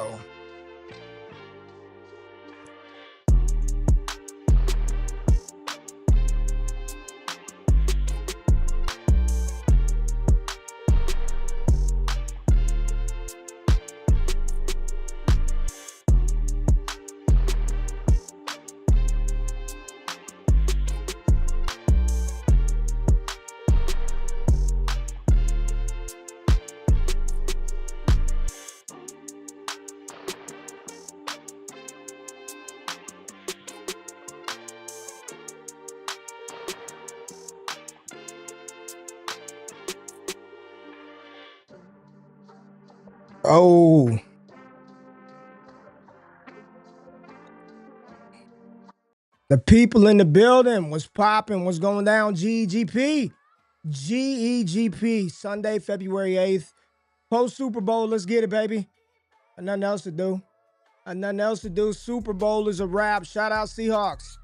Uh-oh. Oh. The people in the building was popping. What's going down? GEGP. GEGP. Sunday, February 8th. Post Super Bowl. Let's get it, baby. Nothing else to do. Nothing else to do. Super Bowl is a wrap. Shout out Seahawks.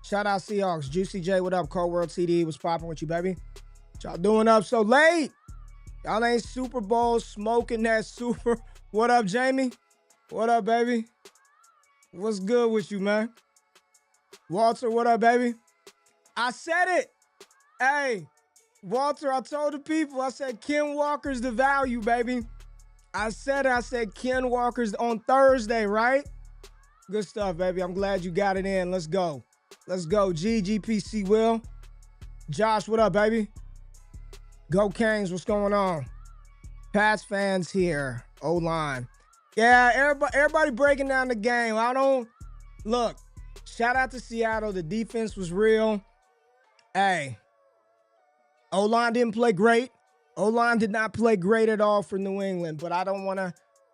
Shout out Seahawks. Juicy J, what up? Cold World TD was popping with you, baby. What y'all doing up so late? Y'all ain't Super Bowl smoking that super. What up, Jamie? What up, baby? What's good with you, man? Walter, what up, baby? I said it. Hey, Walter, I told the people, I said Ken Walker's the value, baby. I said Ken Walker's on Thursday, right? Good stuff, baby. I'm glad you got it in. Let's go. Let's go. GGPC Will. Josh, what up, baby? Go Canes, what's going on? Pats fans here. O-line. Yeah, everybody breaking down the game. Look, shout out to Seattle. The defense was real. Hey, O-line didn't play great. O-line did not play great at all for New England, but I don't want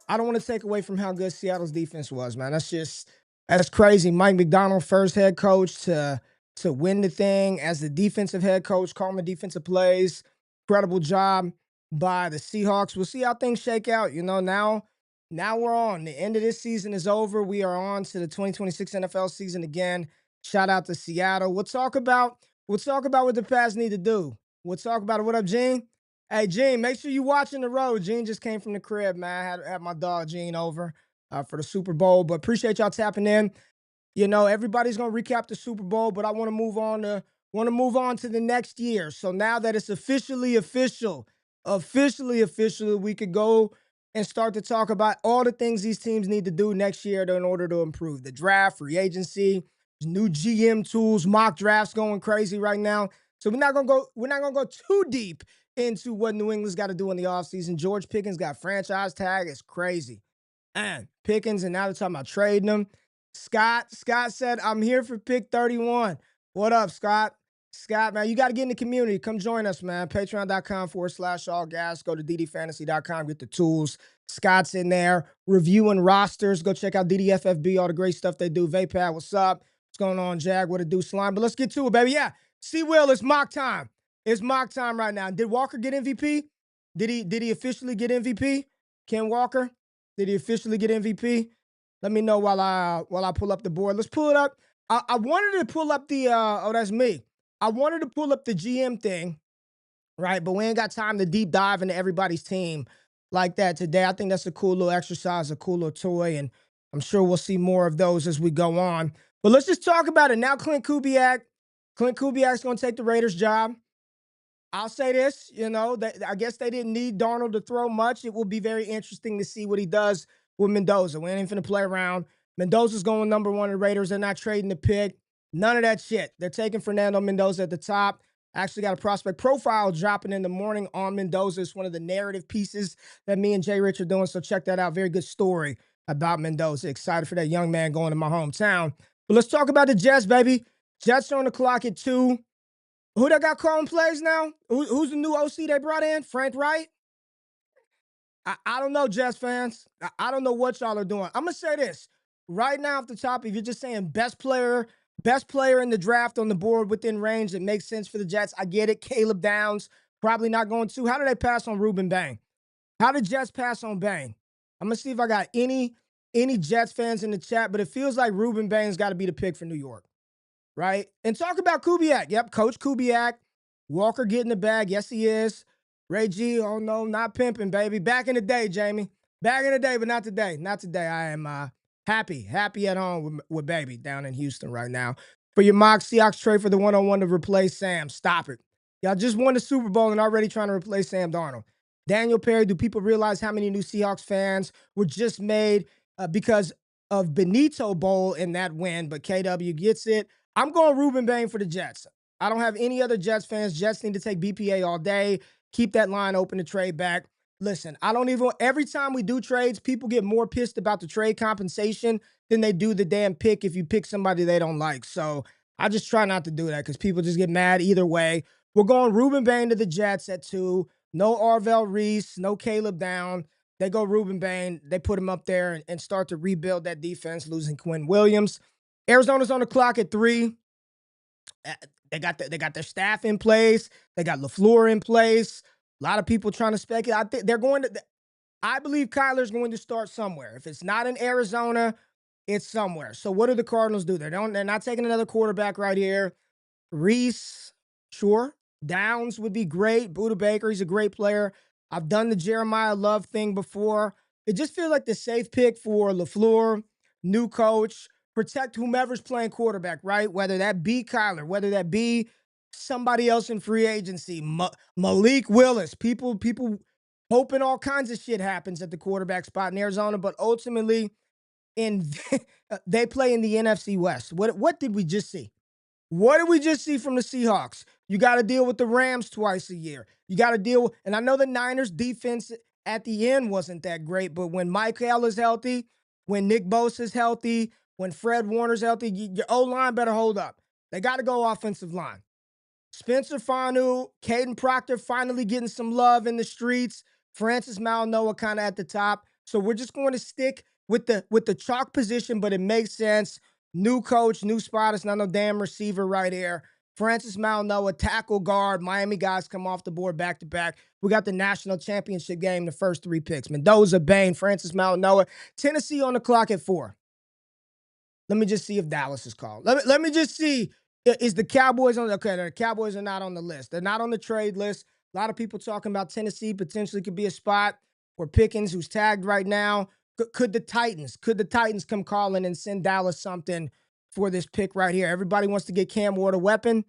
to take away from how good Seattle's defense was, man. That's crazy. Mike McDonald, first head coach to win the thing as the defensive head coach, calling the defensive plays. Incredible job by the Seahawks. We'll see how things shake out. You know, now we're on. The end of this season is over. We are on to the 2026 NFL season again. Shout out to Seattle. We'll talk about what the Pats need to do. We'll talk about it. What up, Gene? Hey, Gene, make sure you watching the road. Gene just came from the crib, man. I had my dog Gene over for the Super Bowl, but appreciate y'all tapping in. You know, everybody's gonna recap the Super Bowl, but I want to move on to the next year. So now that it's officially official, we could go and start to talk about all the things these teams need to do next year in order to improve the draft, free agency, new GM tools, mock drafts going crazy right now. So we're not gonna go too deep into what New England's got to do in the offseason. George Pickens got franchise tag. It's crazy. And Pickens, and now they're talking about trading him. Scott said, I'm here for pick 31. What up, Scott? Scott, man, you got to get in the community. Come join us, man. Patreon.com/allgas. Go to ddfantasy.com. Get the tools. Scott's in there reviewing rosters. Go check out DDFFB, all the great stuff they do. Vapad, what's up? What's going on, Jag? What it do, Slime? But let's get to it, baby. Yeah, C-Will, it's mock time. It's mock time right now. Did Walker get MVP? Did he officially get MVP? Ken Walker? Did he officially get MVP? Let me know while I pull up the board. Let's pull it up. I wanted to pull up the that's me. I wanted to pull up the GM thing, right? But we ain't got time to deep dive into everybody's team like that today. I think that's a cool little exercise, a cool little toy, and I'm sure we'll see more of those as we go on. But let's just talk about it. Now Clint Kubiak's going to take the Raiders' job. I'll say this, you know, I guess they didn't need Darnold to throw much. It will be very interesting to see what he does with Mendoza. We ain't even finna play around. Mendoza's going number one in the Raiders. They're not trading the pick. None of that shit. They're taking Fernando Mendoza at the top. Actually got a prospect profile dropping in the morning on Mendoza. It's one of the narrative pieces that me and Jay Rich are doing, so check that out. Very good story about Mendoza. Excited for that young man going to my hometown. But let's talk about the Jets, baby. Jets are on the clock at 2. Who they got calling plays now? Who's the new OC they brought in? Frank Wright? I don't know, Jets fans. I don't know what y'all are doing. I'm going to say this. Right now off the top, if you're just saying best player in the draft on the board within range that makes sense for the Jets, I get it. Caleb Downs, probably not going to. How did they pass on Reuben Bain? How did Jets pass on Bain? I'm going to see if I got any Jets fans in the chat, but it feels like Reuben Bain's got to be the pick for New York. Right? And talk about Kubiak. Yep, Coach Kubiak. Walker getting the bag. Yes, he is. Ray G, oh no, not pimping, baby. Back in the day, Jamie. Back in the day, but not today. Not today. I am happy at home with baby down in Houston right now. For your mock Seahawks trade for the one-on-one to replace Sam. Stop it. Y'all just won the Super Bowl and already trying to replace Sam Darnold. Daniel Perry, do people realize how many new Seahawks fans were just made because of Benito Bowl in that win? But KW gets it. I'm going Reuben Bain for the Jets. I don't have any other Jets fans. Jets need to take BPA all day. Keep that line open to trade back. Listen, I don't even, every time we do trades, people get more pissed about the trade compensation than they do the damn pick if you pick somebody they don't like. So I just try not to do that because people just get mad either way. We're going Reuben Bain to the Jets at 2. No Arvell Reese, no Caleb Down. They go Reuben Bain. They put him up there and start to rebuild that defense, losing Quinn Williams. Arizona's on the clock at 3. They got their staff in place. They got LaFleur in place. A lot of people trying to speculate. I think they're going to. I believe Kyler's going to start somewhere. If it's not in Arizona, it's somewhere. So what do the Cardinals do? They're not taking another quarterback right here. Reese, sure. Downs would be great. Buda Baker, he's a great player. I've done the Jeremiyah Love thing before. It just feels like the safe pick for LaFleur, new coach, protect whomever's playing quarterback, right? Whether that be Kyler, whether that be somebody else in free agency, Malik Willis. People hoping all kinds of shit happens at the quarterback spot in Arizona, but ultimately, in they play in the NFC West. What did we just see? What did we just see from the Seahawks? You got to deal with the Rams twice a year. You got to deal, and I know the Niners defense at the end wasn't that great, but when Michael is healthy, when Nick Bosa is healthy, when Fred Warner's healthy, your O-line better hold up. They got to go offensive line. Spencer Fano, Caden Proctor finally getting some love in the streets. Francis Mauigoa kind of at the top. So we're just going to stick with the chalk position, but it makes sense. New coach, new spot. It's not no damn receiver right here. Francis Mauigoa, tackle guard. Miami guys come off the board back to back. We got the national championship game, the first 3 picks. Mendoza, Bain, Francis Mauigoa. Tennessee on the clock at 4. Let me just see if Dallas is called. Let me just see. Is the Cowboys on? Okay, the Cowboys are not on the list. They're not on the trade list. A lot of people talking about Tennessee potentially could be a spot for Pickens, who's tagged right now. Could the Titans come calling and send Dallas something for this pick right here? Everybody wants to get Cam Ward a weapon.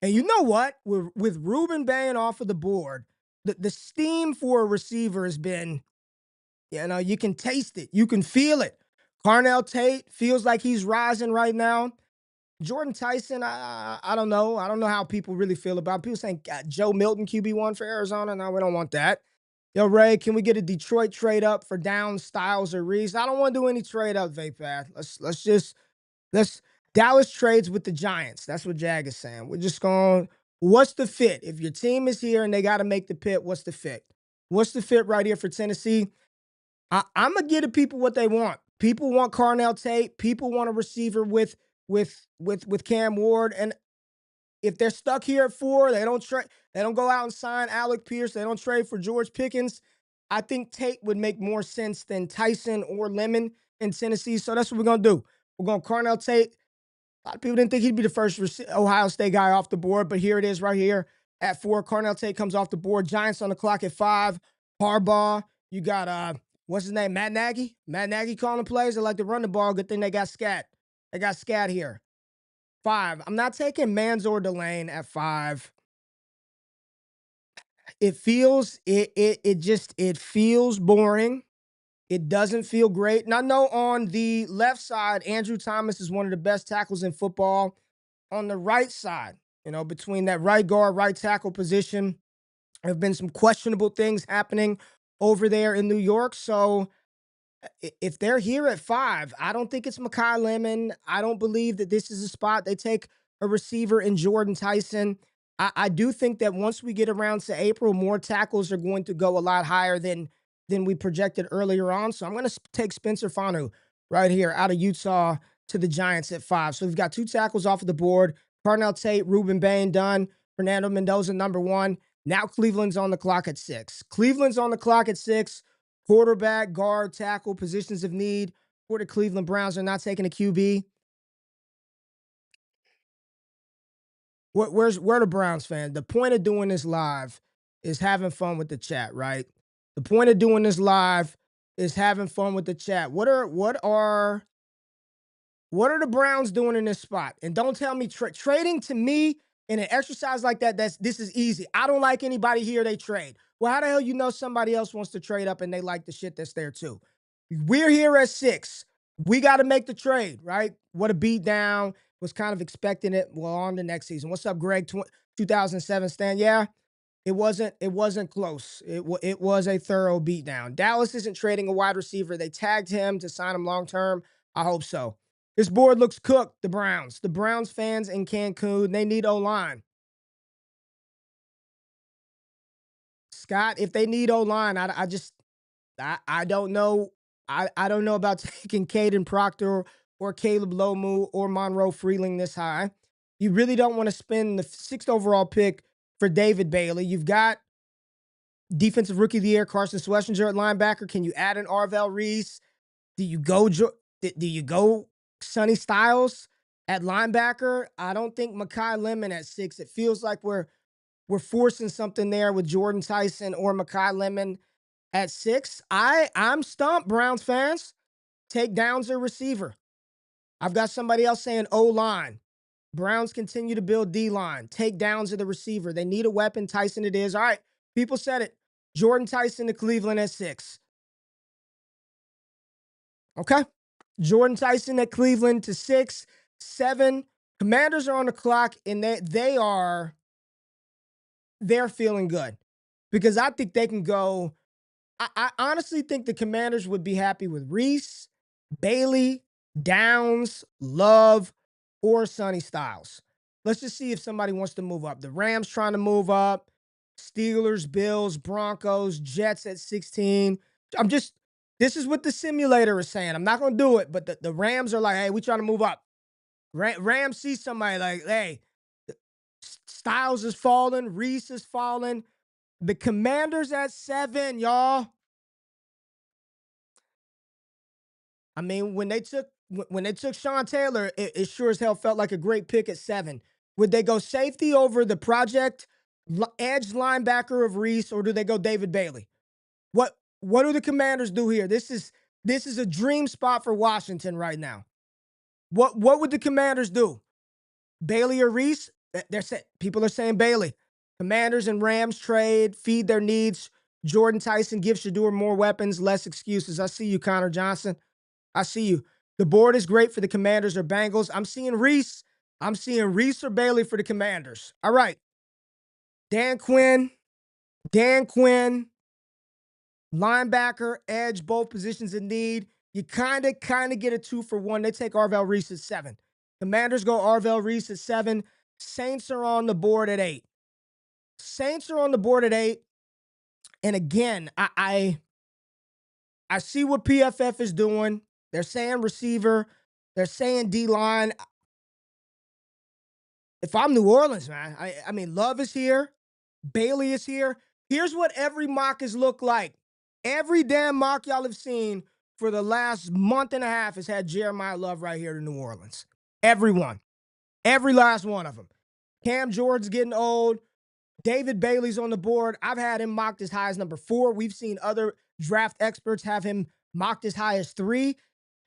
And you know what? With Reuben Bain off of the board, the steam for a receiver has been, you can taste it. You can feel it. Carnell Tate feels like he's rising right now. Jordyn Tyson, I don't know. I don't know how people really feel about him. People saying Joe Milton QB1 for Arizona. No, we don't want that. Yo, Ray, can we get a Detroit trade up for Down, Styles, or Reese? I don't want to do any trade up, Vapad. Let's Dallas trades with the Giants. That's what Jag is saying. We're just going, what's the fit? If your team is here and they got to make the pit, what's the fit? What's the fit right here for Tennessee? I'm gonna give the people what they want. People want Carnell Tate. People want a receiver with Cam Ward. And if they're stuck here at 4, they don't trade. They don't go out and sign Alec Pierce. They don't trade for George Pickens. I think Tate would make more sense than Tyson or Lemon in Tennessee. So that's what we're gonna do. We're going Carnell Tate. A lot of people didn't think he'd be the first Ohio State guy off the board, but here it is right here at 4. Carnell Tate comes off the board. Giants on the clock at 5. Harbaugh. You got what's his name? Matt Nagy. Matt Nagy calling plays. They like to run the ball. Good thing they got Scat. They got Scat here. 5. I'm not taking Mansoor Delane at 5. It feels it feels boring. It doesn't feel great. And I know on the left side, Andrew Thomas is one of the best tackles in football. On the right side, between that right guard, right tackle position, there have been some questionable things happening over there in New York. So if they're here at 5, I don't think it's Makai Lemon. I don't believe that this is a spot they take a receiver in Jordyn Tyson. I do think that once we get around to April, more tackles are going to go a lot higher than we projected earlier on. So I'm going to take Spencer Fano right here out of Utah to the Giants at 5. So we've got 2 tackles off of the board. Carnell Tate, Reuben Bain done. Fernando Mendoza, number 1. Now Cleveland's on the clock at 6. Cleveland's on the clock at 6. Quarterback, guard, tackle, positions of need for the Cleveland Browns are not taking a QB. Where are the Browns fans? The point of doing this live is having fun with the chat, right? The point of doing this live is having fun with the chat. What are the Browns doing in this spot? And don't tell me trading to me in an exercise like that. This is easy. I don't like anybody here. They trade. Well, how the hell you know somebody else wants to trade up and they like the shit that's there too? We're here at 6. We got to make the trade, right? What a beat down. Was kind of expecting it. Well, on the next season. What's up, Greg? 2007 Stan. Yeah, it wasn't close. It was a thorough beatdown. Dallas isn't trading a wide receiver. They tagged him to sign him long term. I hope so. This board looks cooked. The Browns fans in Cancun, they need O-line. Scott, if they need O-line, I don't know. I don't know about taking Kadyn Proctor or Caleb Lomu or Monroe Freeling this high. You really don't want to spend the 6th overall pick for David Bailey. You've got defensive rookie of the year Carson Schlesinger at linebacker. Can you add an Arvell Reese? Do you go Sonny Styles at linebacker? I don't think Makai Lemon at 6. It feels like we're forcing something there with Jordyn Tyson or Makai Lemon at 6. I'm stumped, Browns fans. Take Downs or receiver. I've got somebody else saying O-line. Browns continue to build D-line. Take Downs of the receiver. They need a weapon. Tyson it is. All right, people said it. Jordyn Tyson to Cleveland at 6. Okay. Jordyn Tyson at Cleveland to 6. 7. Commanders are on the clock, and they're feeling good because I think they can go. I honestly think the Commanders would be happy with Reese, Bailey, Downs, Love, or Sonny Styles. Let's just see if somebody wants to move up. The Rams trying to move up. Steelers, Bills, Broncos, Jets at 16. This is what the simulator is saying. I'm not going to do it, but the Rams are like, hey, we trying to move up. Rams see somebody like, hey, Styles is falling, Reese is falling. The Commanders at 7, y'all. I mean, when they took Sean Taylor, it sure as hell felt like a great pick at 7. Would they go safety over the project edge linebacker of Reese, or do they go David Bailey? What do the Commanders do here? This is a dream spot for Washington right now. What would the Commanders do? Bailey or Reese? People are saying Bailey. Commanders and Rams trade, feed their needs. Jordyn Tyson gives Shedeur more weapons, less excuses. I see you, Connor Johnson. I see you. The board is great for the Commanders or Bengals. I'm seeing Reese. I'm seeing Reese or Bailey for the Commanders. All right. Dan Quinn, linebacker, edge, both positions in need. You kind of get a 2-for-1. They take Arvell Reese at 7. Commanders go Arvell Reese at 7. Saints are on the board at 8. And again, I see what PFF is doing. They're saying receiver. They're saying D-line. If I'm New Orleans, man, I mean, Love is here. Bailey is here. Here's what every mock has looked like. Every damn mock y'all have seen for the last month and a half has had Jeremiyah Love right here to New Orleans. Everyone. Every last one of them. Cam Jordan's getting old. David Bailey's on the board. I've had him mocked as high as number 4. We've seen other draft experts have him mocked as high as 3.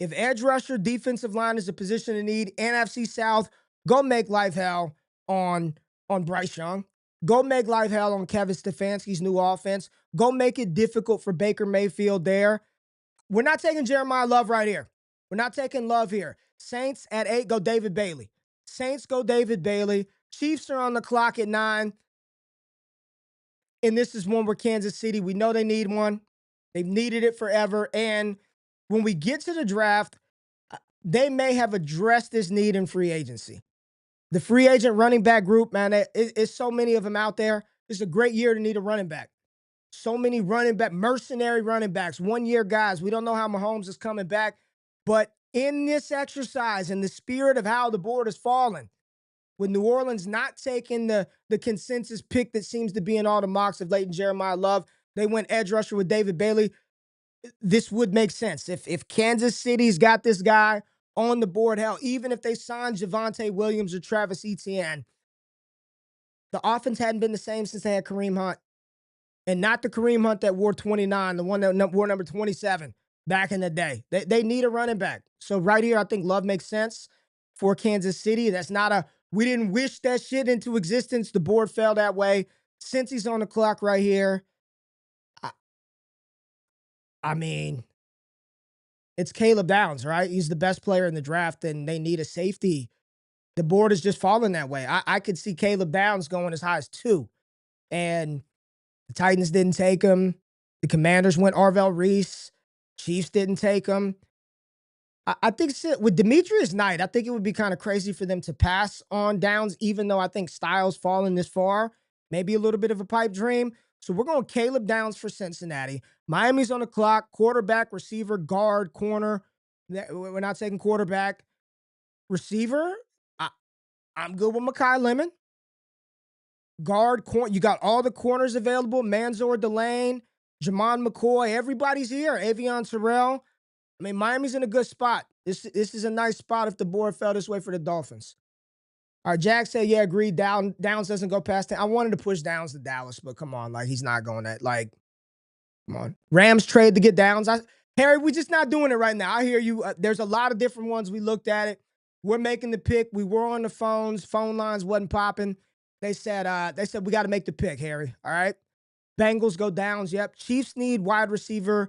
If edge rusher, defensive line is a position in need, NFC South, go make life hell on Bryce Young. Go make life hell on Kevin Stefanski's new offense. Go make it difficult for Baker Mayfield there. We're not taking Jeremiyah Love right here. We're not taking Love here. Saints at 8, go David Bailey. Saints go David Bailey. Chiefs are on the clock at 9. And this is one where Kansas City, we know they need one. They've needed it forever. And when we get to the draft, they may have addressed this need in free agency. The free agent running back group, man, it's so many of them out there. It's a great year to need a running back. So many mercenary running backs, 1-year guys. We don't know how Mahomes is coming back. But in this exercise, in the spirit of how the board has fallen, with New Orleans not taking the consensus pick that seems to be in all the mocks of late in Jeremiyah Love, they went edge rusher with David Bailey. This would make sense. If Kansas City's got this guy on the board, hell, even if they signed Javonte Williams or Travis Etienne, the offense hadn't been the same since they had Kareem Hunt. and not the Kareem Hunt that wore 29, the one that wore number 27 back in the day. They need a running back. So right here, I think Love makes sense for Kansas City. That's not a, we didn't wish that shit into existence. The board fell that way. Since he's on the clock right here, I, I mean, it's Caleb Downs, right? He's the best player in the draft, and they need a safety. The board is just falling that way. I could see Caleb Downs going as high as 2. And the Titans didn't take him. The Commanders went Arvell Reese. Chiefs didn't take him. I think with Demetrius Knight, I think it would be kind of crazy for them to pass on Downs, even though I think Styles falling this far, maybe a little bit of a pipe dream. So we're going Caleb Downs for Cincinnati. Miami's on the clock. Quarterback, receiver, guard, corner. We're not taking quarterback. Receiver, I'm good with Makai Lemon. Guard, corner, you got all the corners available. Mansoor, Delane, Jermod, McCoy, everybody's here. Avieon, Terrell. I mean, Miami's in a good spot. This is a nice spot if the board fell this way for the Dolphins. All right, Jack said, yeah, agreed. Downs doesn't go past 10. I wanted to push Downs to Dallas, but come on, like, he's not going that. Like, come on. Rams trade to get Downs. Harry, we're just not doing it right now. I hear you. There's a lot of different ones. We looked at it. We're making the pick. We were on the phones. Phone lines wasn't popping. They said we got to make the pick, Harry. All right. Bengals go Downs. Yep. Chiefs need wide receiver.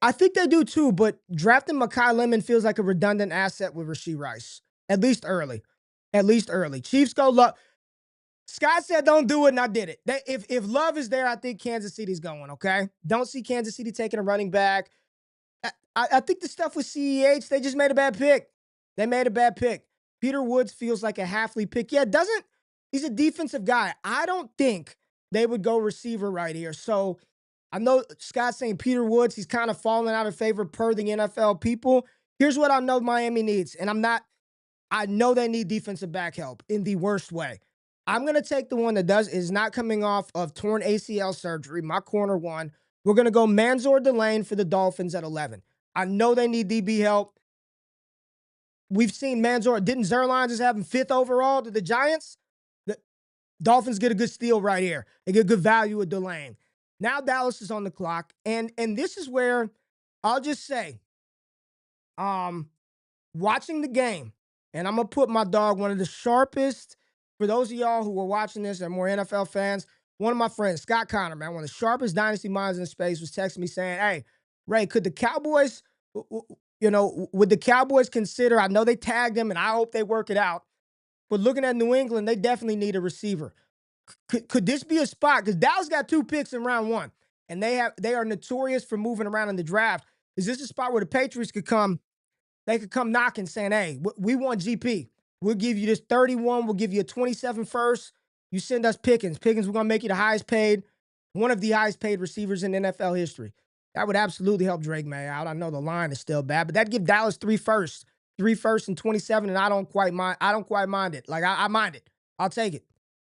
I think they do too, but drafting Makai Lemon feels like a redundant asset with Rashee Rice. At least early. At least early. Chiefs go Love. Scott said don't do it, and I did it. If Love is there, I think Kansas City's going, okay? Don't see Kansas City taking a running back. I think the stuff with CEH, they just made a bad pick. They made a bad pick. Peter Woods feels like a Halfley pick. Yeah, he's a defensive guy. I don't think they would go receiver right here. So I know Scott's saying Peter Woods, he's kind of falling out of favor per the NFL people. Here's what I know Miami needs, and I know they need defensive back help in the worst way. I'm going to take the one that is not coming off of torn ACL surgery, my corner one. We're going to go Mansoor Delane for the Dolphins at 11. I know they need DB help. We've seen Mansoor. Didn't Zerline just have him 5th overall to the Giants? The Dolphins get a good steal right here. They get good value with Delane. Now Dallas is on the clock. And this is where I'll just say, watching the game, and I'm going to put my dog, one of the sharpest, for those of y'all who were watching this and more NFL fans, one of my friends, Scott Connor, man, one of the sharpest dynasty minds in space, was texting me saying, hey, Ray, could the Cowboys, would the Cowboys consider, I know they tagged him and I hope they work it out, but looking at New England, they definitely need a receiver. Could this be a spot? Because Dallas got 2 picks in round 1, and they are notorious for moving around in the draft. Is this a spot where the Patriots could come knocking saying, hey, we want GP. We'll give you this 31. We'll give you a 27 first. You send us Pickens. Pickens, we're going to make you the highest paid, one of the highest paid receivers in NFL history. That would absolutely help Drake May out. I know the line is still bad, but that'd give Dallas 3 firsts and 27, and I don't quite mind it. Like, I mind it. I'll take it.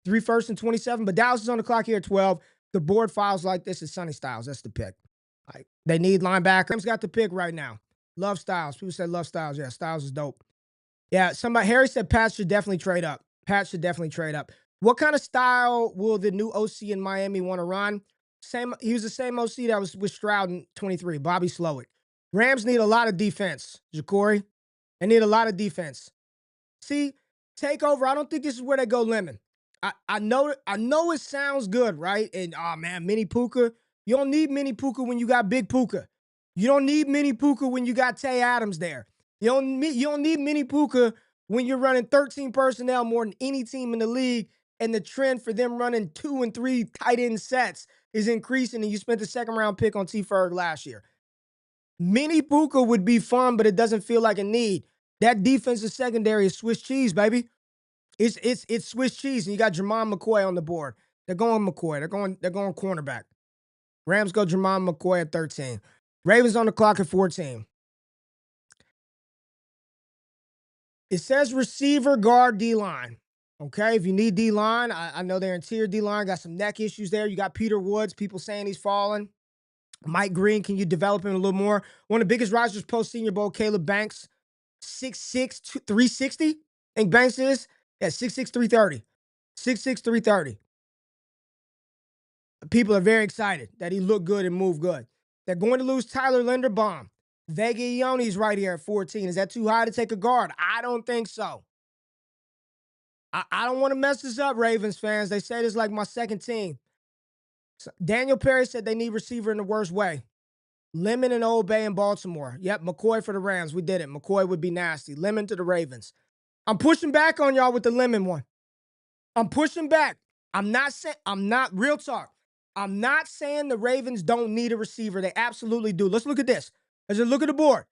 3 firsts and 27, but Dallas is on the clock here at 12. The board files like this is Sonny Styles. That's the pick. Like, they need linebacker. Rams got the pick right now. Love Styles. People said love Styles. Yeah, Styles is dope. Yeah, Harry said Pat should definitely trade up. What kind of style will the new OC in Miami want to run? He was the same OC that was with Stroud in 23, Bobby Slowick. Rams need a lot of defense, Jacory. They need a lot of defense. See, takeover, I don't think this is where they go lemon. I know it sounds good, right? And, oh, man, Mini Puka. You don't need Mini Puka when you got Big Puka. You don't need Mini Puka when you got Tay Adams there. You don't need Mini Puka when you're running 13 personnel more than any team in the league, and the trend for them running 2 and 3 tight end sets is increasing, and you spent the 2nd-round pick on T. Ferg last year. Mini Puka would be fun, but it doesn't feel like a need. That defensive secondary is Swiss cheese, baby. It's Swiss cheese, and you got Jermod McCoy on the board. They're going McCoy. They're going cornerback. Rams go Jermod McCoy at 13. Ravens on the clock at 14. It says receiver, guard, D-line. Okay, if you need D-line, I know their interior D-line got some neck issues there. You got Peter Woods, people saying he's falling. Mike Green, can you develop him a little more? One of the biggest risers post-Senior Bowl, Caleb Banks, 6'6", 360. I think Banks is? Yeah, 6'6", 330. 6'6", 330. People are very excited that he looked good and moved good. They're going to lose Tyler Linderbaum. Avieon's right here at 14. Is that too high to take a guard? I don't think so. I don't want to mess this up, Ravens fans. They say this like my second team. So Daniel Perry said they need receiver in the worst way. Lemon and Old Bay in Baltimore. Yep, McCoy for the Rams. We did it. McCoy would be nasty. Lemon to the Ravens. I'm pushing back on y'all with the Lemon one. I'm pushing back. I'm not real talk. I'm not saying the Ravens don't need a receiver. They absolutely do. Let's look at this. Let's just look at the board.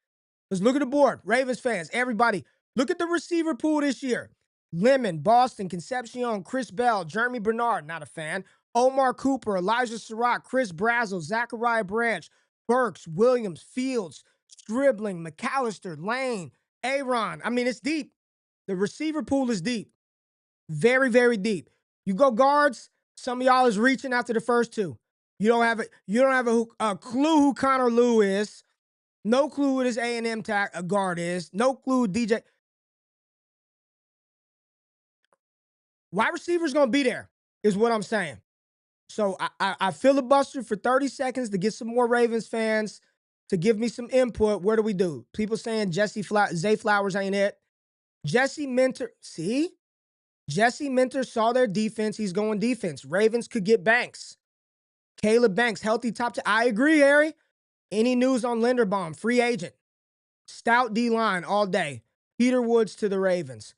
Let's look at the board. Ravens fans, everybody, look at the receiver pool this year. Lemon, Boston, Concepcion, Chris Bell, Jeremy Bernard, not a fan. Omar Cooper, Elijah Surratt, Chris Brazel, Zachariah Branch, Burks, Williams, Fields, Stribling, McAllister, Lane, Aaron. I mean, it's deep. The receiver pool is deep. Very, very deep. You go guards, some of y'all is reaching after the first two. You don't have a clue who Connor Lew is. No clue who this A&M guard is. No clue who DJ. Wide receiver's going to be there, is what I'm saying. So I filibuster for 30 seconds to get some more Ravens fans to give me some input. What do we do? People saying Zay Flowers ain't it. Jesse Minter, see? Jesse Minter saw their defense. He's going defense. Ravens could get Banks. Caleb Banks, healthy top 10. I agree, Harry. Any news on Linderbaum? Free agent. Stout D-line all day. Peter Woods to the Ravens.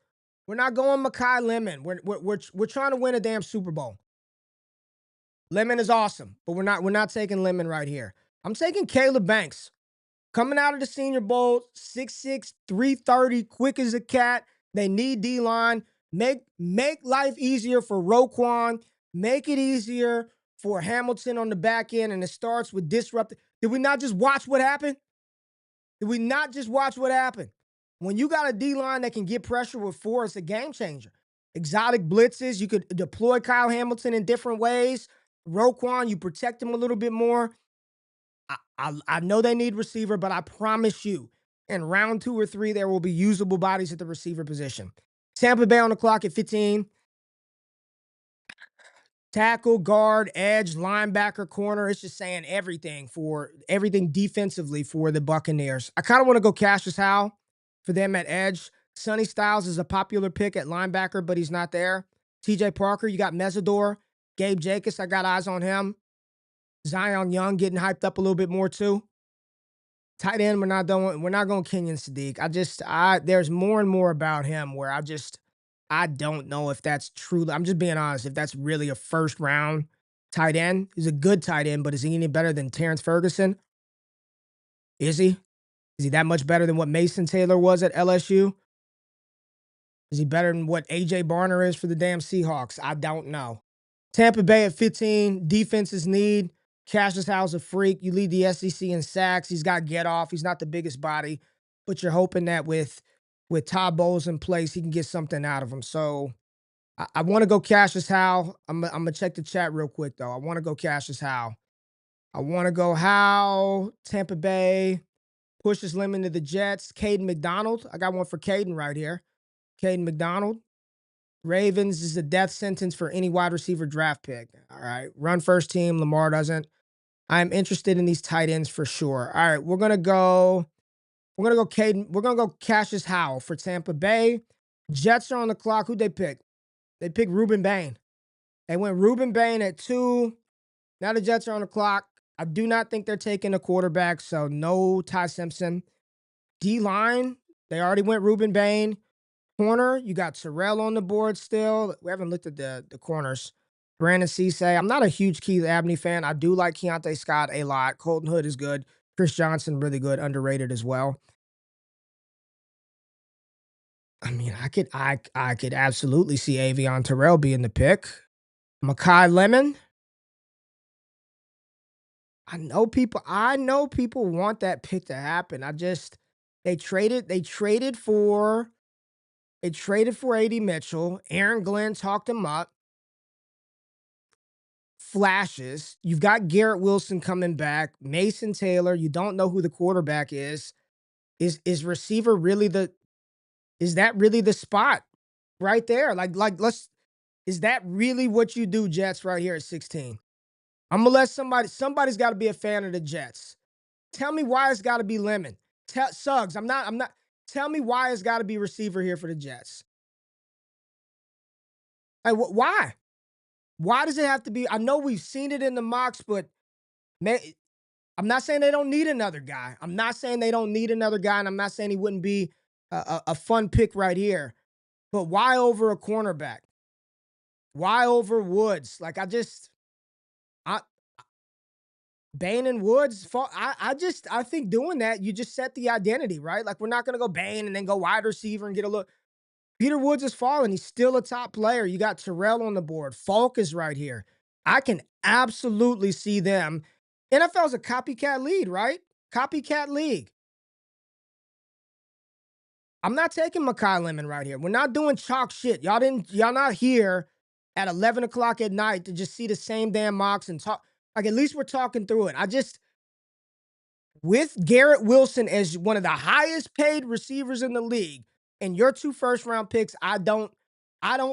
We're not going Makai Lemon. We're trying to win a damn Super Bowl. Lemon is awesome, but we're not taking Lemon right here. I'm taking Caleb Banks. Coming out of the Senior Bowl, 6'6", 330, quick as a cat. They need D-line. Make life easier for Roquan. Make it easier for Hamilton on the back end, and it starts with disruptive. Did we not just watch what happened? Did we not just watch what happened? When you got a D-line that can get pressure with four, it's a game changer. Exotic blitzes, you could deploy Kyle Hamilton in different ways. Roquan, you protect him a little bit more. I know they need receiver, but I promise you, in round 2 or 3, there will be usable bodies at the receiver position. Tampa Bay on the clock at 15. Tackle, guard, edge, linebacker, corner. It's just saying everything defensively for the Buccaneers. I kind of want to go Cashius Howell for them at edge. Sonny Styles is a popular pick at linebacker, but he's not there. TJ Parker, you got Mesidor. Gabe Jacobs, I got eyes on him. Zion Young getting hyped up a little bit more too. Tight end, we're not going Kenyon Sadiq. There's more and more about him where I don't know if that's true. I'm just being honest. If that's really a first round tight end, he's a good tight end, but is he any better than Terrence Ferguson? Is he? Is he that much better than what Mason Taylor was at LSU? Is he better than what AJ Barner is for the damn Seahawks? I don't know. Tampa Bay at 15, defenses need. Cassius Howell's a freak. You lead the SEC in sacks. He's got get off. He's not the biggest body, but you're hoping that with Todd Bowles in place, he can get something out of him. So I want to go Cassius Howell. I'm going to check the chat real quick, though. I want to go Cassius Howell. I want to go Howell, Tampa Bay, pushes Lemon to the Jets. Caden McDonald. I got one for Caden right here. Caden McDonald. Ravens is a death sentence for any wide receiver draft pick. All right. Run first team. Lamar doesn't. I'm interested in these tight ends for sure. All right. We're going to go Caden. We're going to go Cashius Howell for Tampa Bay. Jets are on the clock. Who'd they pick? They picked Reuben Bain. They went Reuben Bain at 2. Now the Jets are on the clock. I do not think they're taking a quarterback, so no Ty Simpson. D-line, they already went Reuben Bain. Corner, you got Terrell on the board still. We haven't looked at the corners. Brandon Cisse. I'm not a huge Keith Abney fan. I do like Keionte Scott a lot. Colton Hood is good. Chris Johnson, really good, underrated as well. I mean, I could absolutely see Avieon Terrell being the pick. Makai Lemon. I know people want that pick to happen. They traded for A.D. Mitchell. Aaron Glenn talked him up. Flashes. You've got Garrett Wilson coming back. Mason Taylor. You don't know who the quarterback is. Is receiver really is that really the spot right there? Is that really what you do, Jets, right here at 16? I'm gonna let somebody's got to be a fan of the Jets. Tell me why it's got to be Lemon. Suggs, I'm not. Tell me why it's got to be receiver here for the Jets. Like, why? Why does it have to be? I know we've seen it in the mocks, but I'm not saying they don't need another guy. I'm not saying they don't need another guy, and I'm not saying he wouldn't be a fun pick right here. But why over a cornerback? Why over Woods? Like I Bain and Woods. I think doing that you just set the identity right. Like we're not gonna go Bain and then go wide receiver and get a look. Peter Woods is falling. He's still a top player. You got Terrell on the board. Falk is right here. I can absolutely see them. NFL's a copycat league, right? Copycat league. I'm not taking Makai Lemon right here. We're not doing chalk shit. Y'all not here at 11 o'clock at night to just see the same damn mocks and talk. Like, at least we're talking through it. With Garrett Wilson as one of the highest paid receivers in the league and your 2 first-round picks, I don't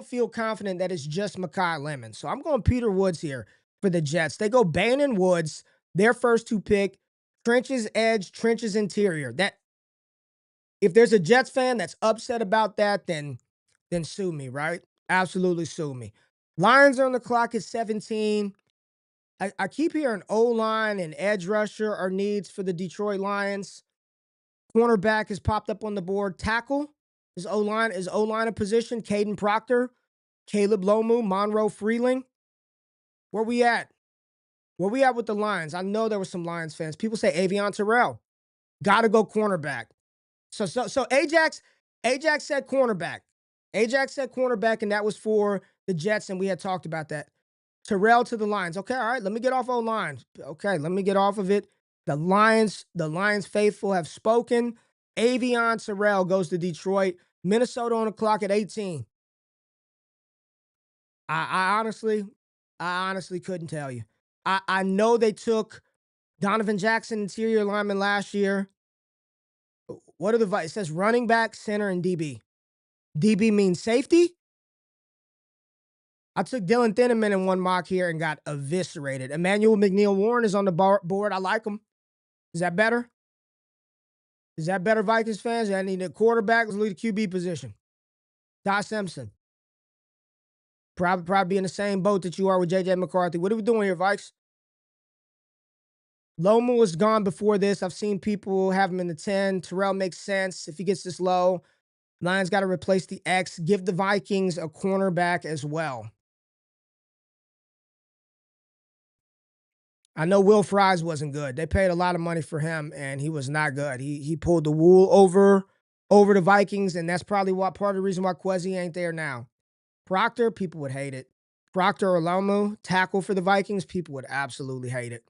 feel confident that it's just Makai Lemon. So I'm going Peter Woods here for the Jets. They go Bain and Woods, their first 2 pick, trenches edge, trenches interior. That if there's a Jets fan that's upset about that, then sue me, right? Absolutely sue me. Lions are on the clock at 17. I keep hearing O-line and edge rusher are needs for the Detroit Lions. Cornerback has popped up on the board. Tackle is O-line a position. Kadyn Proctor, Caleb Lomu, Monroe Freeling. Where we at? Where we at with the Lions? I know there were some Lions fans. People say Avieon Terrell. Gotta go cornerback. So Ajax said cornerback. Ajax said cornerback, and that was for the Jets, and we had talked about that. Terrell to the Lions. Okay, all right, let me get off O-line. Okay, let me get off of it. The Lions faithful have spoken. Avieon Terrell goes to Detroit. Minnesota on the clock at 18. I honestly couldn't tell you. I know they took Donovan Jackson, interior lineman, last year. What are the it says running back, center, and DB. DB means safety. I took Dylan Thineman in one mock here and got eviscerated. Emmanuel McNeil-Warren is on the board. I like him. Is that better? Is that better, Vikings fans? I need a quarterback. Let's lead the QB position. Ty Simpson. Probably be in the same boat that you are with JJ McCarthy. What are we doing here, Vikes? Lomu was gone before this. I've seen people have him in the 10. Terrell makes sense if he gets this low. Lions got to replace the X. Give the Vikings a cornerback as well. I know Will Fries wasn't good. They paid a lot of money for him, and he was not good. He pulled the wool over the Vikings, and that's probably part of the reason why Kwesi ain't there now. Proctor, people would hate it. Proctor or Lomu, tackle for the Vikings, people would absolutely hate it.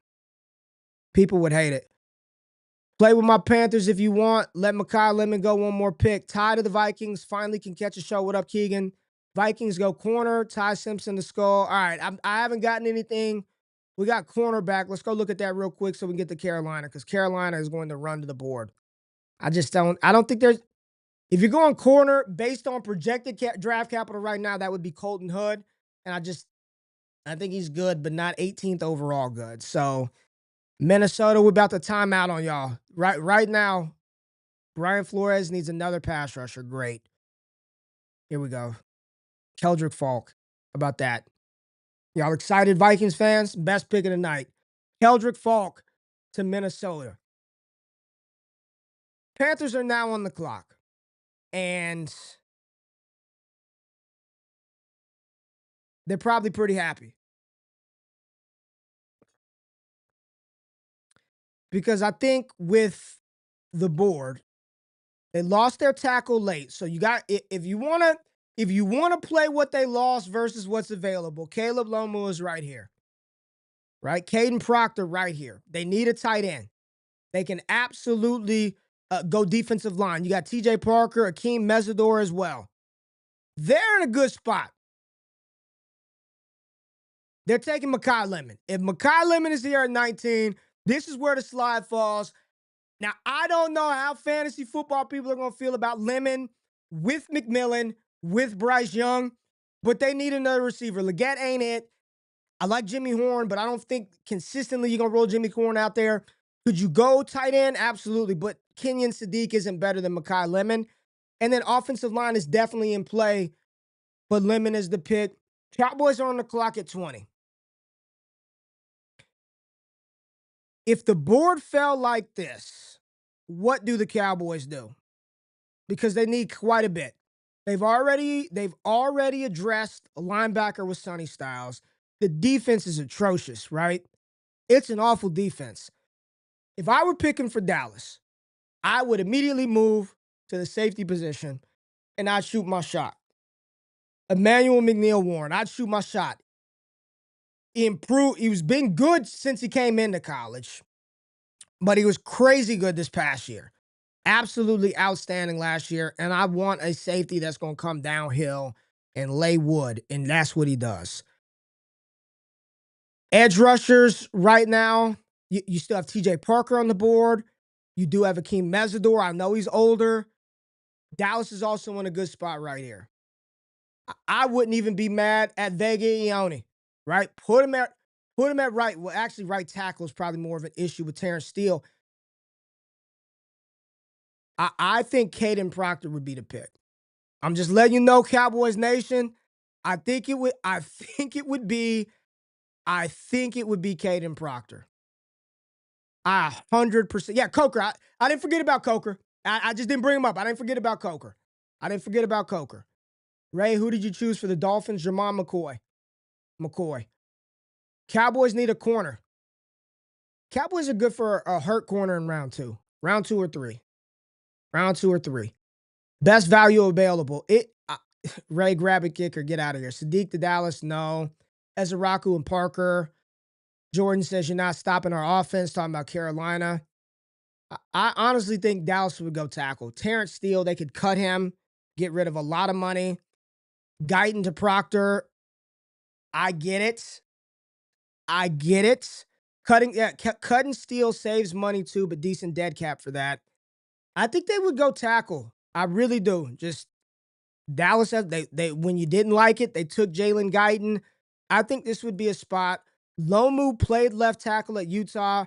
People would hate it. Play with my Panthers if you want. Let Makai Lemon go one more pick. Ty to the Vikings. Finally can catch a show. What up, Keegan? Vikings go corner. Ty Simpson to skull. All right, I haven't gotten anything. We got cornerback. Let's go look at that real quick so we can get to Carolina, because Carolina is going to run to the board. I don't think there's, if you're going corner based on projected draft capital right now, that would be Colton Hood. And I think he's good, but not 18th overall good. So Minnesota, we're about to time out on y'all. Right now, Brian Flores needs another pass rusher. Great. Here we go. Keldrick Falk. How about that? Y'all excited, Vikings fans? Best pick of the night. Keldrick Falk to Minnesota. Panthers are now on the clock. And they're probably pretty happy. Because I think with the board, they lost their tackle late. So you got, if you want to play what they lost versus what's available, Caleb Lomu is right here. Right? Kadyn Proctor right here. They need a tight end. They can absolutely go defensive line. You got TJ Parker, Akeem Mesidor as well. They're in a good spot. They're taking Makai Lemon. If Makai Lemon is here at 19, this is where the slide falls. Now, I don't know how fantasy football people are going to feel about Lemon with McMillan, with Bryce Young, but they need another receiver. Leggett ain't it. I like Jimmy Horn, but I don't think consistently you're going to roll Jimmy Horn out there. Could you go tight end? Absolutely. But Kenyon Sadiq isn't better than Makai Lemon. And then offensive line is definitely in play, but Lemon is the pick. Cowboys are on the clock at 20. If the board fell like this, what do the Cowboys do? Because they need quite a bit. They've already addressed a linebacker with Sonny Styles. The defense is atrocious, right? It's an awful defense. If I were picking for Dallas, I would immediately move to the safety position and I'd shoot my shot. Emmanuel McNeil-Warren, I'd shoot my shot. He was been good since he came into college, but he was crazy good this past year. Absolutely outstanding last year, and I want a safety that's going to come downhill and lay wood, and that's what he does. Edge rushers right now, you still have TJ Parker on the board. You do have Akeem Mesidor. I know he's older. Dallas is also in a good spot right here. I wouldn't even be mad at Vega Keionte, right? Put him at right. Well, actually, right tackle is probably more of an issue with Terrence Steele. I think Kadyn Proctor would be the pick. I'm just letting you know, Cowboys Nation. I think it would be Kadyn Proctor. 100%. Yeah, Coker. I didn't forget about Coker. I just didn't bring him up. I didn't forget about Coker. Ray, who did you choose for the Dolphins? Jermod McCoy. Cowboys need a corner. Cowboys are good for a hurt corner in round two. Round two or three. Best value available. Ray, grab a kicker. Get out of here. Sadiq to Dallas, no. Ezeraku and Parker. Jordan says you're not stopping our offense. Talking about Carolina. I honestly think Dallas would go tackle. Terrence Steele, they could cut him, get rid of a lot of money. Guyton to Proctor. I get it. Cutting Steele saves money too, but decent dead cap for that. I think they would go tackle. I really do. Just Dallas, they when you didn't like it, they took Jalen Guyton. I think this would be a spot. Lomu played left tackle at Utah.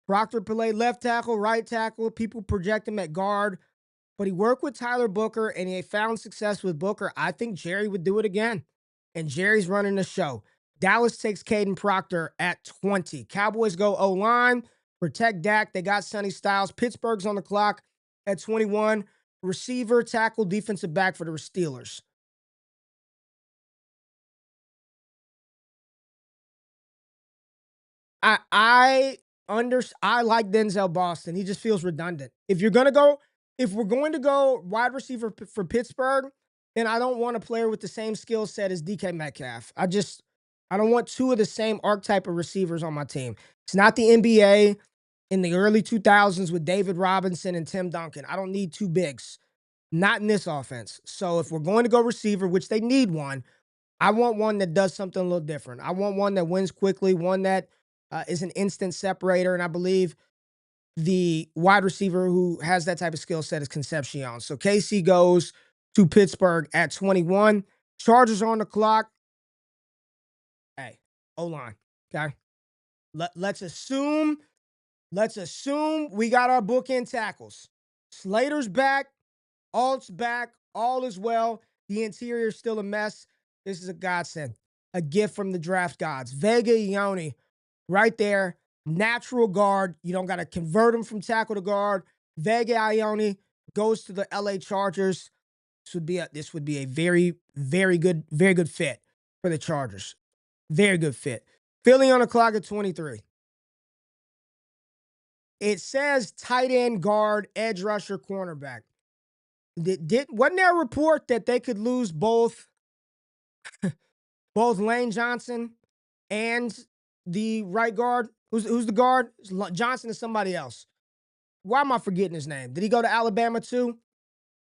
Proctor played left tackle, right tackle. People project him at guard. But he worked with Tyler Booker, and he found success with Booker. I think Jerry would do it again. And Jerry's running the show. Dallas takes Kadyn Proctor at 20. Cowboys go O-line. Protect Dak. They got Sonny Styles. Pittsburgh's on the clock at 21. Receiver, tackle, defensive back for the Steelers. I like Denzel Boston. He just feels redundant. If we're going to go wide receiver for Pittsburgh, then I don't want a player with the same skill set as DK Metcalf. I don't want two of the same archetype of receivers on my team. It's not the NBA in the early 2000s with David Robinson and Tim Duncan. I don't need two bigs. Not in this offense. So if we're going to go receiver, which they need one, I want one that does something a little different. I want one that wins quickly, one that is an instant separator. And I believe the wide receiver who has that type of skill set is Concepcion. So KC goes to Pittsburgh at 21. Chargers are on the clock. Hey, O-line, okay? Let's assume we got our bookend tackles. Slater's back. Alt's back. All is well. The interior is still a mess. This is a godsend. A gift from the draft gods. Vega Keionte, right there. Natural guard. You don't got to convert him from tackle to guard. Vega Keionte goes to the LA Chargers. This would be a very, very good fit for the Chargers. Very good fit. Philly on the clock at 23. It says tight end, guard, edge rusher, cornerback. Wasn't there a report that they could lose both Lane Johnson and the right guard? Who's the guard? Johnson is somebody else. Why am I forgetting his name? Did he go to Alabama too?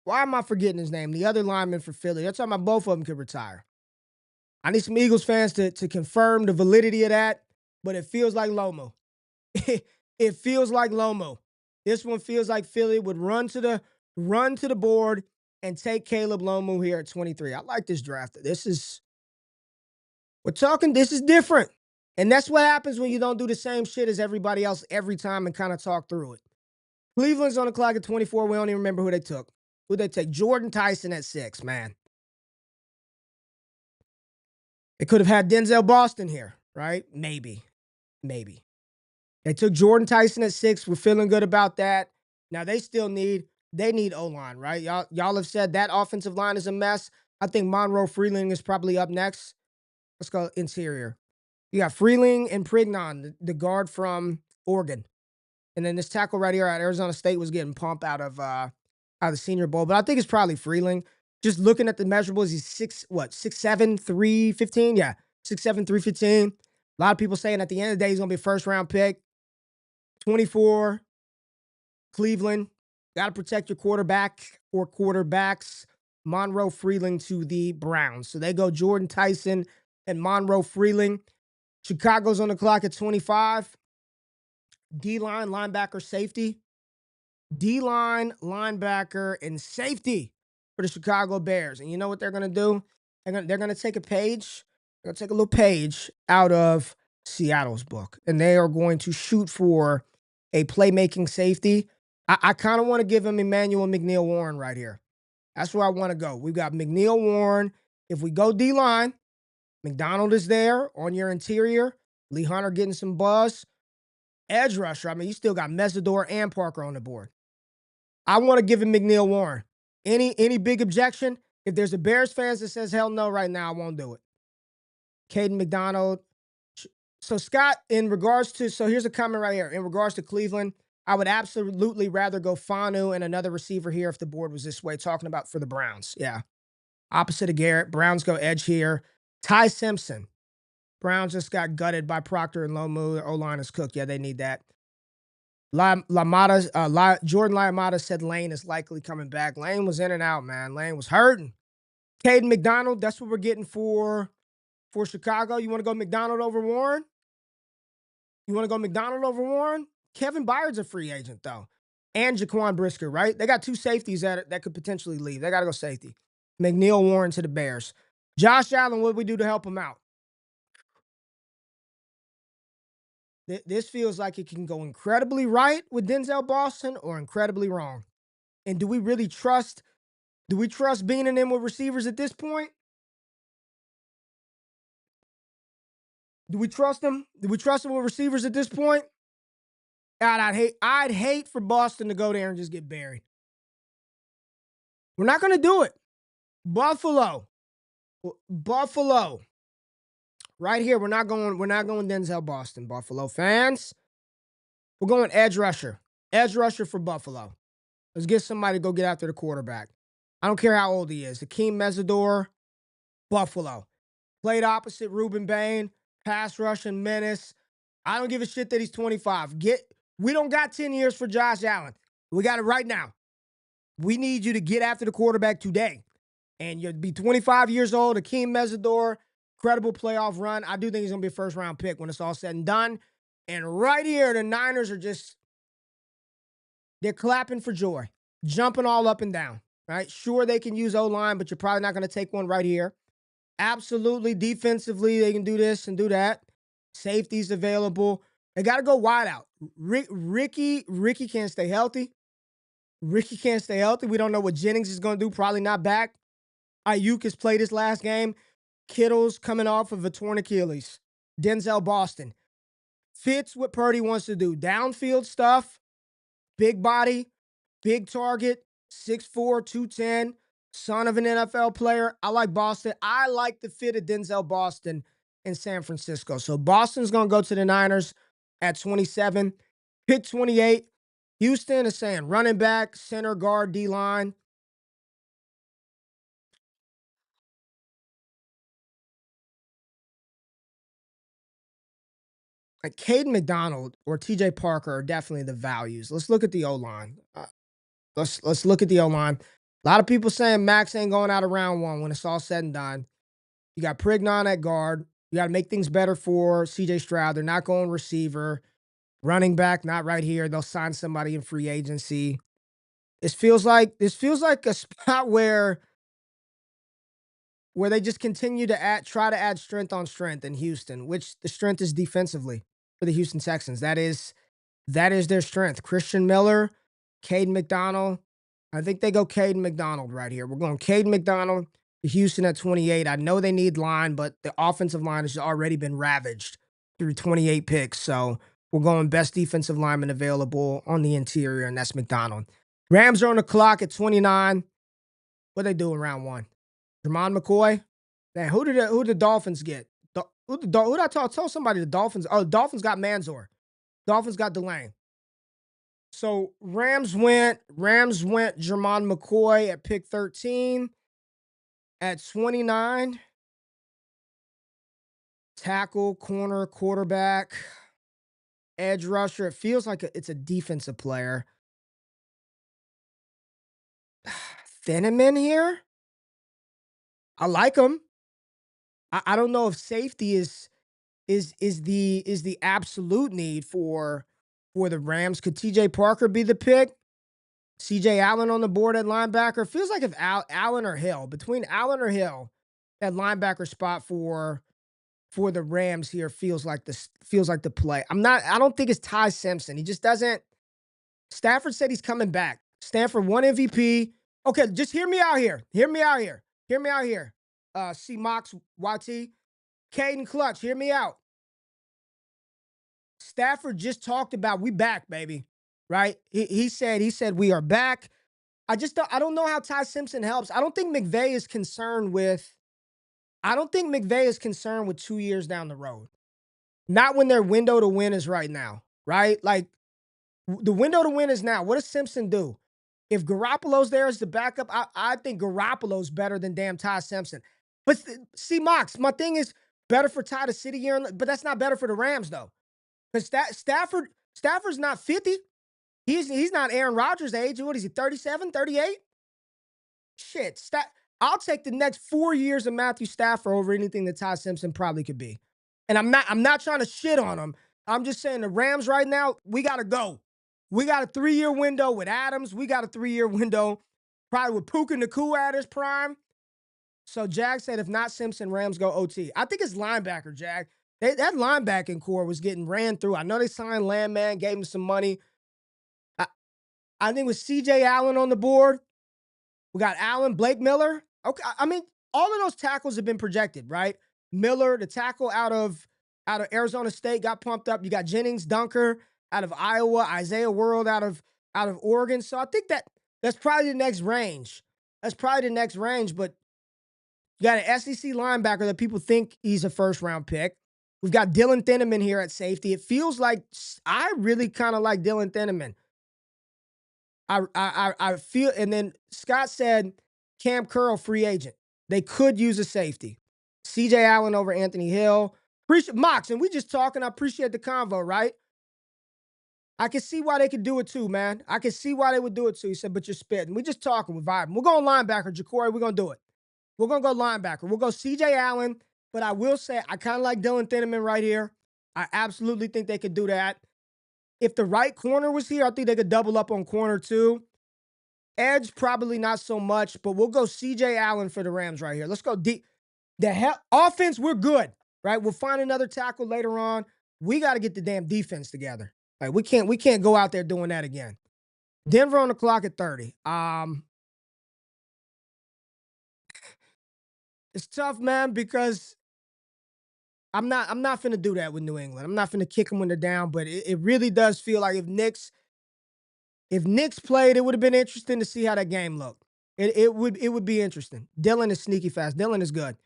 Why am I forgetting his name? The other lineman for Philly. They're talking about both of them could retire. I need some Eagles fans to confirm the validity of that, but it feels like Lomo. It feels like Lomo. This one feels like Philly would run to the board and take Caleb Lomu here at 23. I like this draft. We're talking, this is different. And that's what happens when you don't do the same shit as everybody else every time and kind of talk through it. Cleveland's on the clock at 24. We don't even remember who they took. Who they take? Jordyn Tyson at 6, man. They could have had Denzel Boston here, right? Maybe. They took Jordyn Tyson at 6. We're feeling good about that. Now they need O-line, right? Y'all have said that offensive line is a mess. I think Monroe Freeling is probably up next. Let's go interior. You got Freeling and Prignon, the guard from Oregon. And then this tackle right here at Arizona State was getting pumped out of the Senior Bowl. But I think it's probably Freeling. Just looking at the measurables, he's 6'7", 315? Yeah, 6'7", 315. A lot of people saying at the end of the day, he's going to be a first-round pick. 24, Cleveland. Got to protect your quarterback or quarterbacks. Monroe Freeling to the Browns. So they go Jordyn Tyson and Monroe Freeling. Chicago's on the clock at 25. D-line, linebacker, safety. D-line, linebacker, and safety for the Chicago Bears. And you know what they're going to do? They're going to take a page. They're going to take a little page out of Seattle's book. And they are going to shoot for a playmaking safety. I kind of want to give him Emmanuel McNeil-Warren right here. That's where I want to go. We've got McNeil-Warren. If we go D-line, McDonald is there on your interior. Lee Hunter getting some buzz. Edge rusher, I mean, you still got Mesidor and Parker on the board. I want to give him McNeil-Warren. Any big objection? If there's a Bears fans that says hell no right now, I won't do it. Caden McDonald. So Scott, so here's a comment right here. In regards to Cleveland, I would absolutely rather go Fano and another receiver here if the board was this way, talking about for the Browns. Yeah. Opposite of Garrett. Browns go edge here. Ty Simpson. Browns just got gutted by Proctor and Lomu. Their O-line is cooked. Yeah, they need that. Jordan Laimata said Lane is likely coming back. Lane was in and out, man. Lane was hurting. Caden McDonald, that's what we're getting for Chicago. You want to go McDonald over Warren? Kevin Byard's a free agent, though. And Jaquan Brisker, right? They got two safeties that could potentially leave. They got to go safety. McNeil-Warren to the Bears. Josh Allen, what do we do to help him out? This feels like it can go incredibly right with Denzel Boston or incredibly wrong. And do we really trust Bean and them with receivers at this point? Do we trust them? Do we trust them with receivers at this point? God, I'd hate for Boston to go there and just get buried. We're not going to do it. Buffalo. Right here, we're not going Denzel Boston, Buffalo fans. We're going edge rusher. Edge rusher for Buffalo. Let's get somebody to go get after the quarterback. I don't care how old he is. Akeem Mesidor, Buffalo. Played opposite Reuben Bain, pass rushing menace. I don't give a shit that he's 25. We don't got 10 years for Josh Allen. We got it right now. We need you to get after the quarterback today. And you'll be 25 years old, Akeem Mesidor, incredible playoff run. I do think he's going to be a first-round pick when it's all said and done. And right here, the Niners are they're clapping for joy, jumping all up and down, right? Sure, they can use O-line, but you're probably not going to take one right here. Absolutely, defensively, they can do this and do that. Safety's available. They got to go wide out. Ricky can't stay healthy. We don't know what Jennings is going to do. Probably not back. Ayuk has played his last game. Kittle's coming off of a torn Achilles. Denzel Boston. Fits what Purdy wants to do. Downfield stuff. Big body. Big target. 6'4", 210. Son of an NFL player. I like Boston. I like the fit of Denzel Boston in San Francisco. So Boston's going to go to the Niners at 27. Pick 28. Houston is saying running back, center, guard, D-line. Like Caden McDonald or TJ Parker are definitely the values. Let's look at the O-line. Let's look at the O-line. A lot of people saying Max ain't going out of round one when it's all said and done. You got Prignon at guard. You got to make things better for CJ Stroud. They're not going receiver. Running back, not right here. They'll sign somebody in free agency. This feels like a spot where where they just continue to try to add strength on strength in Houston, which the strength is defensively for the Houston Texans. That is their strength. Christian Miller, Caden McDonald. I think they go Caden McDonald right here. We're going Caden McDonald to Houston at 28. I know they need line, but the offensive line has already been ravaged through 28 picks. So we're going best defensive lineman available on the interior, and that's McDonald. Rams are on the clock at 29. What they do in round one? Jermod McCoy. Man, who did the Dolphins get? Who did I told somebody the Dolphins? Oh, the Dolphins got Mansoor. Dolphins got Delane. So Rams went Jermod McCoy at pick 13. At 29, tackle, corner, quarterback, edge rusher. It feels like it's a defensive player. Thieneman here. I like him. I don't know if safety is the absolute need for the Rams. Could TJ Parker be the pick? CJ Allen on the board at linebacker. Feels like if Allen or Hill, between Allen or Hill, that linebacker spot for the Rams here feels like the play. I don't think it's Ty Simpson. He just doesn't. Stafford said he's coming back. Stanford won MVP. Okay, just hear me out here. C Mox YT. Caden Clutch, hear me out. Stafford just talked about we back, baby. Right? He said we are back. I don't know how Ty Simpson helps. I don't think McVay is concerned with 2 years down the road. Not when their window to win is right now, right? Like the window to win is now. What does Simpson do? If Garoppolo's there as the backup, I think Garoppolo's better than damn Ty Simpson. But see, Mox, my thing is better for Ty to sit here, but that's not better for the Rams though. Because Stafford's not 50. He's not Aaron Rodgers' age. What is he, 37, 38? Shit. I'll take the next 4 years of Matthew Stafford over anything that Ty Simpson probably could be. And I'm not trying to shit on him. I'm just saying the Rams right now, we got to go. We got a 3-year window with Adams. We got a 3-year window probably with Puka Nacua at his prime. So Jag said if not Simpson, Rams go OT. I think it's linebacker, Jag. That linebacking core was getting ran through. I know they signed Landman, gave him some money. I think with CJ Allen on the board, we got Allen, Blake Miller. Okay, I mean, all of those tackles have been projected, right? Miller, the tackle out of Arizona State, got pumped up. You got Jennings, Dunker out of Iowa, Isaiah World out of Oregon. So I think that's probably the next range. But you got an SEC linebacker that people think he's a first-round pick. We've got Dylan Thieneman here at safety. It feels like I really kind of like Dylan Thieneman. I feel, and then Scott said Cam Curl free agent. They could use a safety. CJ Allen over Anthony Hill. Mox, and we just talking. I appreciate the convo, right? I can see why they could do it too, man. I can see why they would do it too. He said, but you're spitting. We just talking. We're vibing. We're going linebacker, Jacory. We're going to do it. We're going to go linebacker. We'll go CJ Allen, but I will say I kind of like Dylan Thieneman right here. I absolutely think they could do that. If the right corner was here, I think they could double up on corner too. Edge, probably not so much, but we'll go CJ Allen for the Rams right here. Let's go deep. Offense, we're good, right? We'll find another tackle later on. We got to get the damn defense together. Like we can't go out there doing that again. Denver on the clock at 30. It's tough, man, because I'm not finna do that with New England. I'm not finna kick them when they're down, but it really does feel like if Knicks played, it would have been interesting to see how that game looked. It would be interesting. Dylan is sneaky fast. Dylan is good.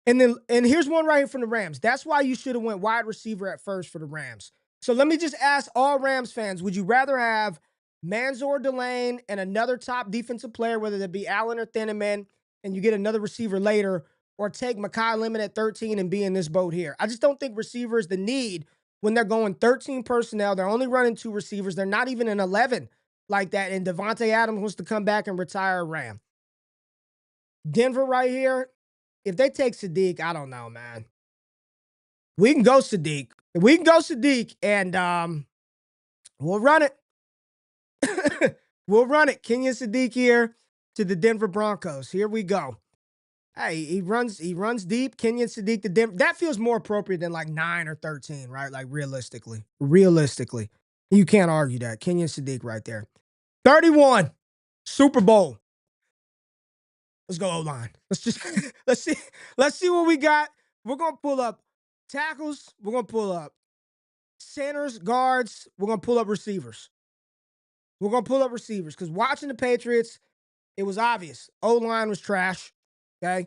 And here's one right here from the Rams. That's why you should have went wide receiver at first for the Rams. So let me just ask all Rams fans, would you rather have Mansoor, Delane, and another top defensive player, whether that be Allen or Thieneman, and you get another receiver later, or take Makai Lemon at 13 and be in this boat here? I just don't think receiver is the need when they're going 13 personnel. They're only running 2 receivers. They're not even an 11 like that. And Devontae Adams wants to come back and retire a Ram. Denver right here, if they take Sadiq, I don't know, man. We can go Sadiq. And we'll run it. We'll run it. Kenyon Sadiq here to the Denver Broncos. Here we go. Hey, he runs deep. Kenyon Sadiq, that feels more appropriate than like 9 or 13, right? Like realistically, you can't argue that. Kenyon Sadiq right there. 31, Super Bowl. Let's go O-line. Let's just let's see what we got. We're gonna pull up tackles. We're gonna pull up centers, guards. We're gonna pull up receivers. We're gonna pull up receivers because watching the Patriots, it was obvious. O-line was trash. Okay.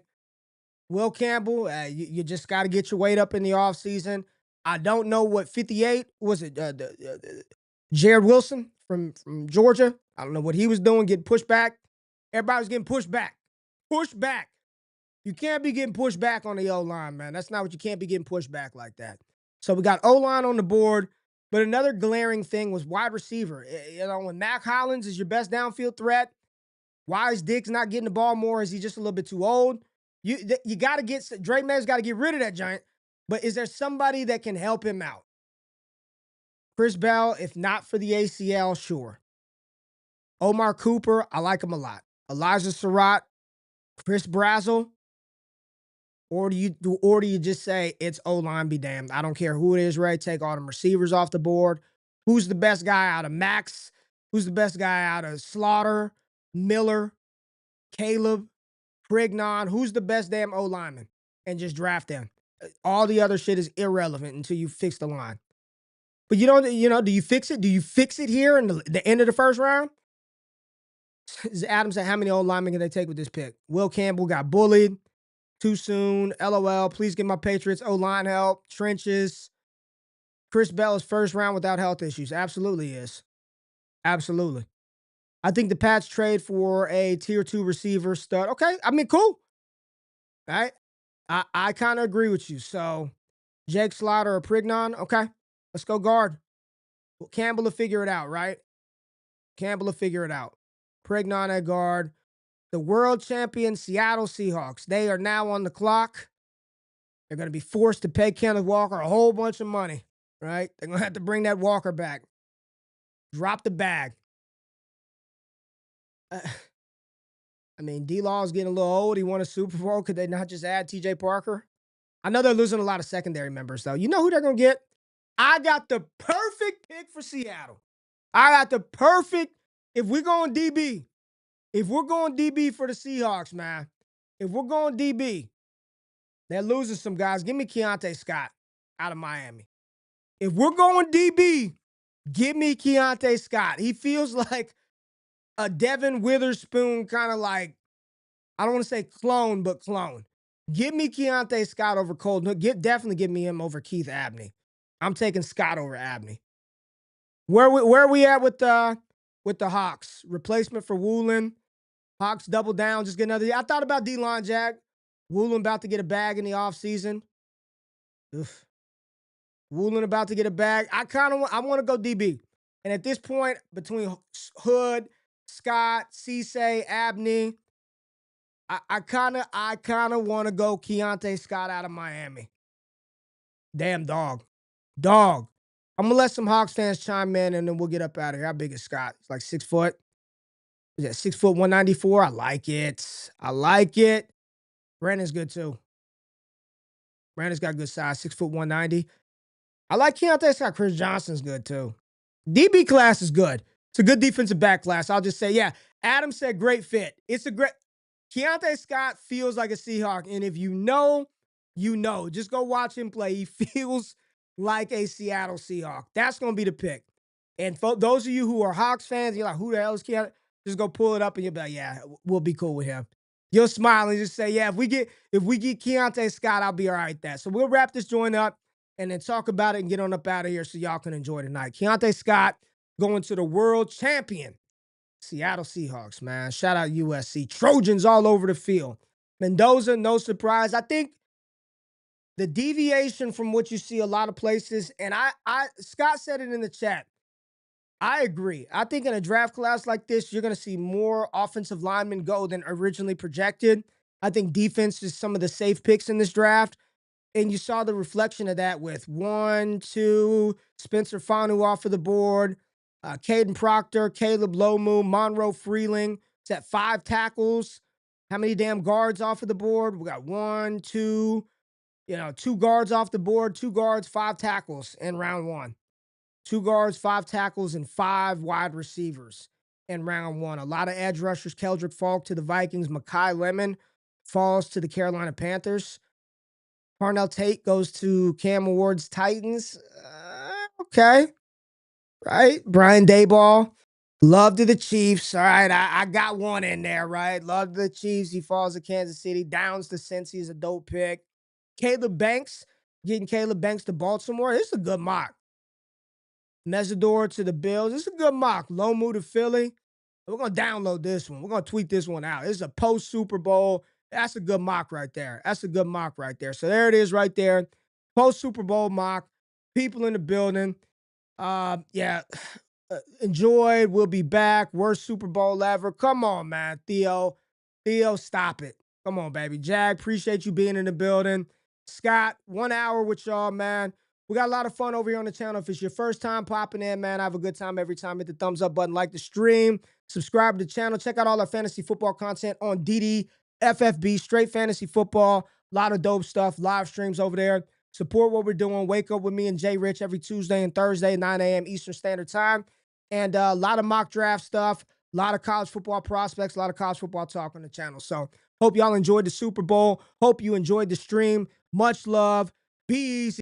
Will Campbell, you just got to get your weight up in the offseason. I don't know what 58 was it. Jared Wilson from Georgia. I don't know what he was doing, getting pushed back. Everybody was getting pushed back. Pushed back. You can't be getting pushed back on the O line, man. That's not what you can't be getting pushed back like that. So we got O line on the board. But another glaring thing was wide receiver. When Mac Hollins is your best downfield threat, why is Diggs not getting the ball more? Is he just a little bit too old? You got to get Drake May's got to get rid of that giant. But is there somebody that can help him out? Chris Bell, if not for the ACL, sure. Omar Cooper, I like him a lot. Elijah Surratt, Chris Brazzell, or do you just say it's O-line be damned? I don't care who it is, Ray. Take all them receivers off the board. Who's the best guy out of Max? Who's the best guy out of Slaughter, Miller, Caleb, Prignon? Who's the best damn O-lineman? And just draft them. All the other shit is irrelevant until you fix the line. But do you fix it? Do you fix it here in the end of the first round? Adam said, how many old linemen can they take with this pick? Will Campbell got bullied too soon. LOL. Please get my Patriots O-line help. Trenches. Chris Bell is first round without health issues. Absolutely is. Absolutely. I think the Pats trade for a tier 2 receiver stud. Okay. I mean, cool. All right. I kind of agree with you. So Jake Slaughter or Prignon. Okay. Let's go guard. Campbell will figure it out, right? Campbell will figure it out. Prignon at guard. The world champion Seattle Seahawks. They are now on the clock. They're going to be forced to pay Kenneth Walker a whole bunch of money, right? They're going to have to bring that Walker back. Drop the bag. I mean, D-Law's getting a little old. He won a Super Bowl. Could they not just add TJ Parker? I know they're losing a lot of secondary members, though. You know who they're going to get? I got the perfect pick for Seattle. I got the perfect, if we're going DB for the Seahawks, man, if we're going DB, they're losing some guys. Give me Keionte Scott out of Miami. If we're going DB, give me Keionte Scott. He feels like a Devin Witherspoon kind of like, I don't want to say clone, but clone. Give me Keionte Scott over Colton. Definitely give me him over Keith Abney. I'm taking Scott over Abney. Where are we at with the Hawks? Replacement for Woolen. Hawks double down, just get another. I thought about D-line, Jack. Woolen about to get a bag in the offseason. Woolen about to get a bag. I want to go DB. And at this point, between Hood, Scott, Cisse, Abney, I kind of want to go Keionte Scott out of Miami. Damn dog. I'm going to let some Hawks fans chime in, and then we'll get up out of here. How big is Scott? It's like 6 foot. Is that 6 foot 194? I like it. Brandon's good too. Brandon's got good size, 6 foot 190. I like Keionte Scott. Chris Johnson's good too. DB class is good. It's a good defensive back class. I'll just say, yeah. Adam said great fit. It's a great. Keionte Scott feels like a Seahawk, and if you know, you know. Just go watch him play. He feels like a Seattle Seahawk. That's going to be the pick. And for those of you who are Hawks fans, you're like, who the hell is Keionte? Just go pull it up, and you'll be like, yeah, we'll be cool with him. You'll smile and just say, yeah, if we get Keionte Scott, I'll be all right with that. So we'll wrap this joint up and then talk about it and get on up out of here so y'all can enjoy tonight. Keionte Scott going to the world champion Seattle Seahawks, man. Shout out USC. Trojans all over the field. Mendoza, no surprise. I think the deviation from what you see a lot of places, and Scott said it in the chat. I agree. I think in a draft class like this, you're going to see more offensive linemen go than originally projected. I think defense is some of the safe picks in this draft. And you saw the reflection of that with 1, 2, Spencer Fano off of the board, Caden Proctor, Caleb Lomu, Monroe Freeling. It's at 5 tackles. How many damn guards off of the board? We got 1, 2, 2 guards off the board, 2 guards, 5 tackles in round 1. 2 guards, 5 tackles, and 5 wide receivers in round 1. A lot of edge rushers. Keldrick Falk to the Vikings. Makai Lemon falls to the Carolina Panthers. Carnell Tate goes to Cam Ward's Titans. Okay. Right. Brian Dayball. Love to the Chiefs. All right. I got one in there, right? Love to the Chiefs. He falls to Kansas City. Downs to Cincy is a dope pick. Caleb Banks. Getting Caleb Banks to Baltimore. This is a good mock. Mesidor to the Bills. This is a good mock. Lomu to Philly. We're going to download this one. We're going to tweet this one out. This is a post-Super Bowl. That's a good mock right there. That's a good mock right there. So there it is right there. Post-Super Bowl mock. People in the building. Yeah. Enjoyed. We'll be back. Worst Super Bowl ever. Come on, man. Theo, stop it. Come on, baby. Jag, appreciate you being in the building. Scott, 1 hour with y'all, man. We got a lot of fun over here on the channel. If it's your first time popping in, man, I have a good time every time. Hit the thumbs up button, like the stream, subscribe to the channel. Check out all our fantasy football content on DDFFB, straight fantasy football. A lot of dope stuff, live streams over there. Support what we're doing. Wake up with me and Jay Rich every Tuesday and Thursday, 9 a.m. Eastern Standard Time. And a lot of mock draft stuff, a lot of college football prospects, a lot of college football talk on the channel. So hope y'all enjoyed the Super Bowl. Hope you enjoyed the stream. Much love. Be easy.